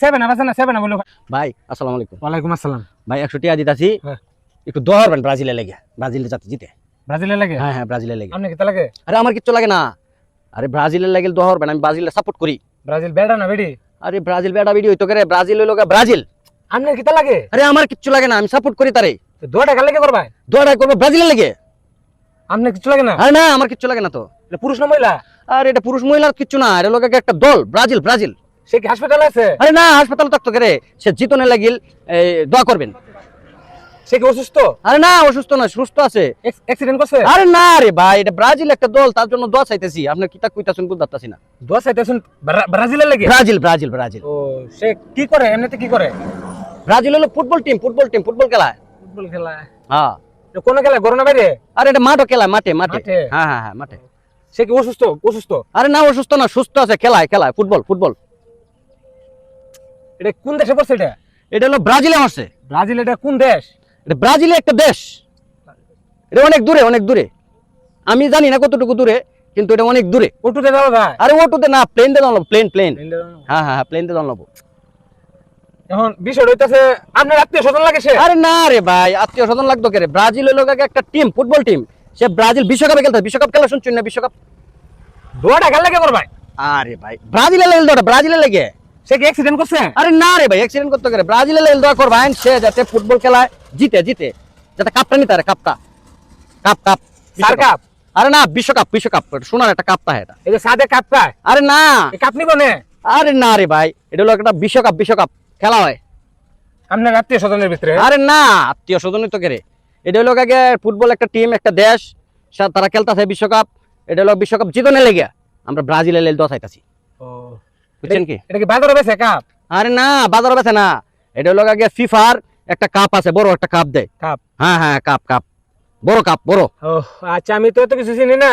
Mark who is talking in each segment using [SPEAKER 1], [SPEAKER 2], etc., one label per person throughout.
[SPEAKER 1] Seven up আছে না, seven up বলো।
[SPEAKER 2] ভাই আসসালামু আলাইকুম।
[SPEAKER 1] ওয়ালাইকুম আসসালাম।
[SPEAKER 2] ভাই 100 টাকা দিতাছি,
[SPEAKER 1] হ্যাঁ।
[SPEAKER 2] একটু দোয়া করবেন ব্রাজিলের লেগে, ব্রাজিল যাতে জিতে।
[SPEAKER 1] ব্রাজিলের লাগে?
[SPEAKER 2] হ্যাঁ হ্যাঁ ব্রাজিলের লেগে।
[SPEAKER 1] আপনি কিতা লাগে?
[SPEAKER 2] আরে আমার কিচ্ছু লাগে না, আরে ব্রাজিলের লাগে দোয়া করবেন, আমি ব্রাজিলের সাপোর্ট করি।
[SPEAKER 1] ব্রাজিল বেড়া না বেড়ি?
[SPEAKER 2] আরে ব্রাজিল বেটা ভিডিও হইতো করে, ব্রাজিল হইলো গা ব্রাজিল।
[SPEAKER 1] আপনি কিতা লাগে?
[SPEAKER 2] আরে আমার কিচ্ছু লাগে না, আমি সাপোর্ট করি তারে।
[SPEAKER 1] দোয়া টাকা লাগে করবা?
[SPEAKER 2] দোয়াটা করবো ব্রাজিলের লেগে।
[SPEAKER 1] আপনি কিছু লাগে না?
[SPEAKER 2] আরে না আমার কিচ্ছু লাগে না তো।
[SPEAKER 1] এটা পুরুষ না মহিলা?
[SPEAKER 2] আর এটা পুরুষ মহিলার কিচ্ছু না, এটা লোকে একটা দল, ব্রাজিল ব্রাজিল।
[SPEAKER 1] সে কি হাসপাতালে আছে?
[SPEAKER 2] আরে না হাসপাতাল থাকতো করে, সে জিতনে লাগিল দোয়া করবেন।
[SPEAKER 1] সে কি অসুস্থ?
[SPEAKER 2] আরে না অসুস্থ না, সুস্থ আছে।
[SPEAKER 1] অ্যাক্সিডেন্ট করছে?
[SPEAKER 2] আরে না রে ভাই, এটা ব্রাজিল একটা দল, তার জন্য দোয়া চাইতেছি। আপনি কিতা কইতাছেন বুঝতাছি না।
[SPEAKER 1] দোয়া চাইতেছেন ব্রাজিলের লাগে?
[SPEAKER 2] Brazil Brazil Brazil.
[SPEAKER 1] ও সে কি করে এমনিতে, কি করে?
[SPEAKER 2] ব্রাজিল হলো ফুটবল টিম, ফুটবল খেলায়।
[SPEAKER 1] ফুটবল খেলায়?
[SPEAKER 2] হ্যাঁ।
[SPEAKER 1] কোন খেলায়, ঘরে না বাইরে?
[SPEAKER 2] আরে এটা মাঠও খেলায়, মাঠে মাঠে।
[SPEAKER 1] মাঠে?
[SPEAKER 2] হ্যাঁ হ্যাঁ হ্যাঁ মাঠে।
[SPEAKER 1] সে কি অসুস্থ? অসুস্থ?
[SPEAKER 2] আরে না অসুস্থ না, সুস্থ আছে, খেলায় খেলায় ফুটবল।
[SPEAKER 1] এটা কোন দেশে পড়ছে এটা?
[SPEAKER 2] এটা হলো ব্রাজিলে মারছে।
[SPEAKER 1] ব্রাজিল এটা কোন দেশ?
[SPEAKER 2] এটা ব্রাজিলে একটা দেশ, এটা অনেক দূরে অনেক দূরে। আমি জানি না কতটুকু দূরে, কিন্তু এটা অনেক দূরে।
[SPEAKER 1] ওটুতে যাওয়া যায়?
[SPEAKER 2] আরে ওটুতে না, প্লেন দিয়ে যাওয়া, প্লেন। হ্যাঁ হ্যাঁ প্লেন দিয়ে যাওয়া।
[SPEAKER 1] এখন বিষয় হইতাছে আপনার আত্মীয় স্বজন লাগে সে?
[SPEAKER 2] আরে না রে ভাই, আত্মীয় স্বজন লাগতো কে রে? ব্রাজিল হলো একটা টিম, ফুটবল টিম। সে ব্রাজিল বিশ্বকাপে খেলতে, বিশ্বকাপ খেলা শুনছেন না? বিশ্বকাপ
[SPEAKER 1] দোয়া টাকা লাগে করবাই?
[SPEAKER 2] আরে ভাই ব্রাজিলের লেগে দোয়া, ব্রাজিলের লেগে।
[SPEAKER 1] সে কি অ্যাক্সিডেন্ট করছে?
[SPEAKER 2] আরে না রে ভাই, অ্যাক্সিডেন্ট করতে কে রে? ব্রাজিলের লেগে দোয়া করবেন, সে যাতে ফুটবল খেলায় জিতে, যাতে কাপটা নিতে পারে। কাপ
[SPEAKER 1] সার
[SPEAKER 2] বিশ্বকাপ।
[SPEAKER 1] কাপ?
[SPEAKER 2] আরে না বিশ্বকাপ, শোনার একটা কাপটা এটা।
[SPEAKER 1] এই যে সাদে কাপ কায়?
[SPEAKER 2] আরে না,
[SPEAKER 1] এই কাপ নিব না?
[SPEAKER 2] আরে না রে ভাই, এটা হলো একটা বিশ্বকাপ খেলা হয়।
[SPEAKER 1] আপনার আত্মীয় স্বজনের ভিতরে?
[SPEAKER 2] আরে না আত্মীয় স্বজনই তো কে রে? এটা হলো আগে ফুটবল একটা টিম, একটা দেশ, তারা খেলতেছে বিশ্বকাপ। এটা হলো বিশ্বকাপ জিতনে লেগে আমরা ব্রাজিলের লেগে দোয়া চাইতাছি।
[SPEAKER 1] ও
[SPEAKER 2] বুঝছেন কি?
[SPEAKER 1] এটা কি বাজারে বেচে কাপ?
[SPEAKER 2] আরে না বাজার বেছে না, এটা হলো আগে ফিফার একটা কাপ আছে, বড় একটা কাপ দেয়।
[SPEAKER 1] কাপ?
[SPEAKER 2] হ্যাঁ হ্যাঁ কাপ, বড় কাপ, বড়।
[SPEAKER 1] ও আচ্ছা, আমি তো এত কিছু চিনি না।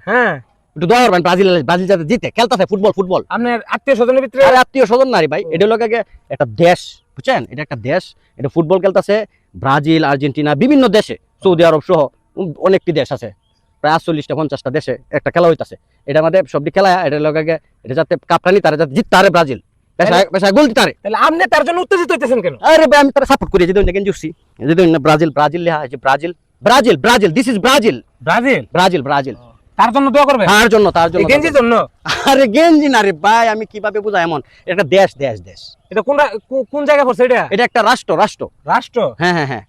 [SPEAKER 1] হ্যাঁ
[SPEAKER 2] একটু দোয়া করবেন ব্রাজিল যাতে জিতে, খেলতেছে ফুটবল।
[SPEAKER 1] আপনার আত্মীয় স্বজনের ভিতরে?
[SPEAKER 2] আরে আত্মীয় স্বজন না রে ভাই, এটা হলো আগে একটা দেশ, বুঝছেন? এটা একটা দেশ, এটা ফুটবল খেলতেছে। ব্রাজিল, আর্জেন্টিনা, বিভিন্ন দেশে, সৌদি আরব সহ অনেকটি দেশ আছে, প্রায় 48টা 50টা দেশে একটা খেলা হইতাছে। এটা আমাদের সবটি খেলা, এটা লোক আগে এটা যাতে কাপটা নি তারে, যাতে জিততে পারে ব্রাজিল, পেশায় গোল দিতে পারে।
[SPEAKER 1] তাহলে আপনি তার জন্য উত্তেজিত হইতেছেন কেন?
[SPEAKER 2] আরে ভাই আমি তারা সাপোর্ট করি, যদি গেঞ্জি উঠছি, যদি ব্রাজিল লেখা আছে, Brazil, this is Brazil. Brazil
[SPEAKER 1] তার জন্য দোয়া করবে?
[SPEAKER 2] তার জন্য
[SPEAKER 1] গেঞ্জির জন্য?
[SPEAKER 2] আরে গেঞ্জি না রে ভাই, আমি কিভাবে বুঝাই? এমন একটা দেশ।
[SPEAKER 1] এটা কোন জায়গা পড়ছে এটা?
[SPEAKER 2] এটা একটা রাষ্ট্র। হ্যাঁ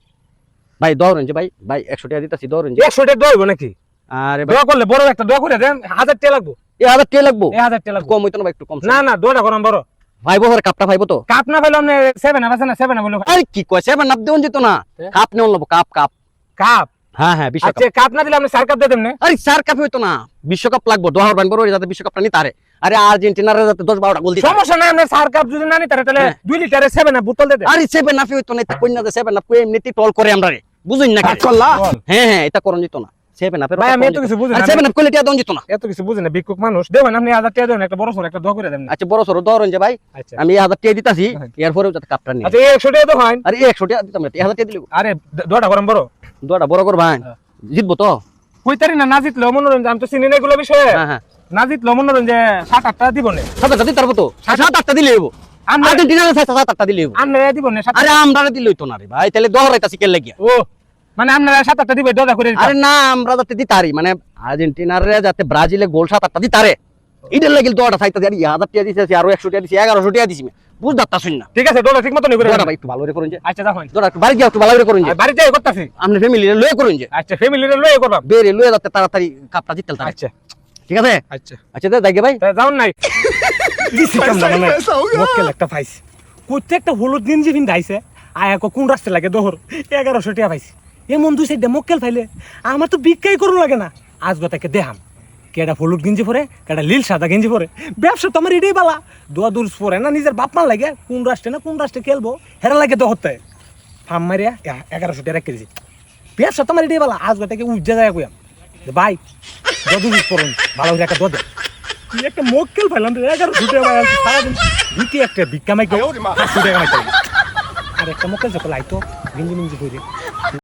[SPEAKER 2] ভাই দৌড়েন যে, ভাই 100 টাকা দিতেছি, দৌড়েন যে।
[SPEAKER 1] 100 টাকা দোয়া হইব নাকি?
[SPEAKER 2] আরে ভাই
[SPEAKER 1] দোয়া করলে বড় একটা দোয়া করে দেন, 1000 টাকা লাগবে।
[SPEAKER 2] 1000 টাকা লাগবো?
[SPEAKER 1] 1000 টাকা লাগবে।
[SPEAKER 2] কম হইতো না ভাই? একটু কম।
[SPEAKER 1] না দোয়াটা করাম বড়
[SPEAKER 2] ভাই বহর কাপটা ভাইবো তো?
[SPEAKER 1] কাপ না পাইলে আপনি 7 আপ আছে না, 7 আপ বলো।
[SPEAKER 2] আরে কি কয়, 7 আপ দেন যেত না, কাপ নেওয়া লাগবো, কাপ।
[SPEAKER 1] কাপ?
[SPEAKER 2] হ্যাঁ বিশ্বকাপ।
[SPEAKER 1] আচ্ছা কাপ না দিলে আপনি সার কাপ দিয়ে দেন না?
[SPEAKER 2] আরে 4 কাপ হইতো না, বিশ্বকাপ লাগবো, দোয়া করবেন বড়, যাতে বিশ্বকাপটা নিতে পারে। আরে আর্জেন্টিনার যাতে 10-12টা গোল দিতে পারে।
[SPEAKER 1] সমস্যা নাই, আপনি সার কাপ যদি না নিতে পারে তাহলে 2 লিটারে 7 আপ বোতল দিয়ে দেন।
[SPEAKER 2] আরে 7 আপ হইতো না, এটা কইনা যে 7 আপ কই এমনিতে টল করে আমরা রে, বুঝুন না কি? হ্যাঁ এটা করন যেত না, 7 আপ।
[SPEAKER 1] ভাই আমি এত কিছু বুঝি না।
[SPEAKER 2] আর 7 আপ কইলে টিয়া দন যেত না।
[SPEAKER 1] এত কিছু বুঝি না, ভিক্ষুক মানুষ। দেখুন আপনি 1000 টাকা দেন, একটা বড় সর একটা দোয়া করে দেন।
[SPEAKER 2] আচ্ছা বড় সরো দৌড়েন যে ভাই,
[SPEAKER 1] আচ্ছা
[SPEAKER 2] আমি 1000 টাকা দিতাছি, এরপরেও যাতে কাপটা নিয়ে।
[SPEAKER 1] আচ্ছা 100 টাকা তো হয়।
[SPEAKER 2] আরে 100 টাকা দিতাম না, 1000 টাকা দিলে
[SPEAKER 1] আরে দোয়াটা করাম বড়।
[SPEAKER 2] দোয়াটা বড় কর ভাই, জিতবো তো?
[SPEAKER 1] কইতারি না জিতলো মনোরঞ্জন, আমি তো চিনি না এগুলো বিষয়ে।
[SPEAKER 2] হ্যাঁ
[SPEAKER 1] না জিতলো মনোরঞ্জন 7-8 টাকা দিব না।
[SPEAKER 2] 7-8টা দিতে পারবো তো? 7-8টা দিলে হইব। আর্জেন্টিনার 7-8টা দিলে হইব।
[SPEAKER 1] আপনারা দিব না?
[SPEAKER 2] আরে আমরা দিলে হইতো না রে ভাই, তাহলে দহরাইতাছি কেন লাগিয়া?
[SPEAKER 1] ও মানে আপনারা 7-8টা দিবে, দোয়া করে দিতে?
[SPEAKER 2] আরে না আমরা যাতে দিতারি, মানে আর্জেন্টিনার যাতে ব্রাজিলে গোল 7-8টা দিতারে, এটার লাগিল দোয়াটা চাইতাছি। আর 1000 টাকা দিতেছি, আর 100 টাকা দিছি, 1100 টাকা দিছি, বুঝ দাত্তাছুন না।
[SPEAKER 1] ঠিক আছে দোয়া ঠিক মতো নিবে।
[SPEAKER 2] দোয়াটা ভাই একটু ভালো করে করুন যে।
[SPEAKER 1] আচ্ছা দেখুন,
[SPEAKER 2] দোয়াটা একটু বাড়ি গিয়ে একটু ভালো করে করুন যে।
[SPEAKER 1] বাড়ি যাই করতেছি।
[SPEAKER 2] আপনি ফ্যামিলি লয়ে করুন যে।
[SPEAKER 1] আচ্ছা ফ্যামিলিরে লয়ে করবা?
[SPEAKER 2] বেরে লয়ে যাতে তাড়াতাড়ি কাপটা জিততে পারে।
[SPEAKER 1] আচ্ছা
[SPEAKER 2] ঠিক আছে? আচ্ছা দেখে ভাই
[SPEAKER 1] যাও নাই মক্কেল একটা পাইছি, কোথা একটা হলুদ গেঞ্জি পিন্ধে আইছে, আয়া কোন রাস্তা লাগে দোহর 1100 টাকা পাইছি। এমন 2 সাইডে মক্কেল পাইলে আমার তো ভিক্ষাই করুন লাগে না। আজ গতাকে দেখাম কেডা হলুদ গেঞ্জি পরে, কেডা লীল সাদা গেঞ্জি পরে। ব্যবসা তো আমার এটাই বালা, দোয়া দূর পরে না নিজের বাপ মা লাগে কোন রাষ্ট্রে খেলবো হেরা লাগে দোহরতে ফার্ম মারিয়া 1100 টাকা রেখে দিছি। ব্যবসা তো আমার এটাই বালা, আজ গতাকে উজ্জা যায় কইয়াম ভাই দোয়া করুন, ভালো করে একটা দোয়া দেন। একটা মক্কেল পাইলাম 1100 টাকা সারাদিন ভিক্ষে একটা ভিক্ষা মাইকে 500 টাকা মাইকে। আর একটা মক্কেল যখন লাইতো গেঞ্জি মিঞ্জি করে